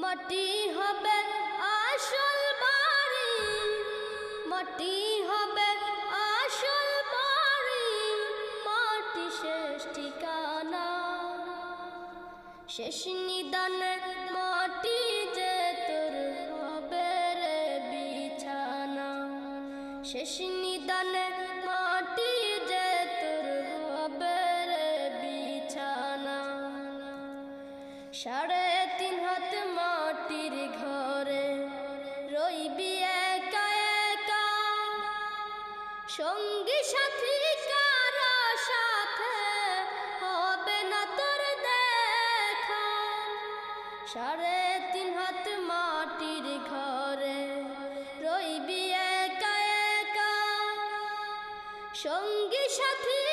মাটি হবে আসল বাড়ি, মাটি হবে আসল বাড়ি, মাটি শেষ ঠিকানা, শেষ নিদানে মাটি যে তোর হবে রে বিছানা, শেষ নিদানে মাটি যে তোর হবে রে বিছানা। 3.5 হাত মাটির ঘরে রইবি একা একা, সঙ্গী সাথী কারো সাথে হবে না তোর দেখা। 3.5 হাত মাটির ঘরে রইবি একা একা, সঙ্গী সাথী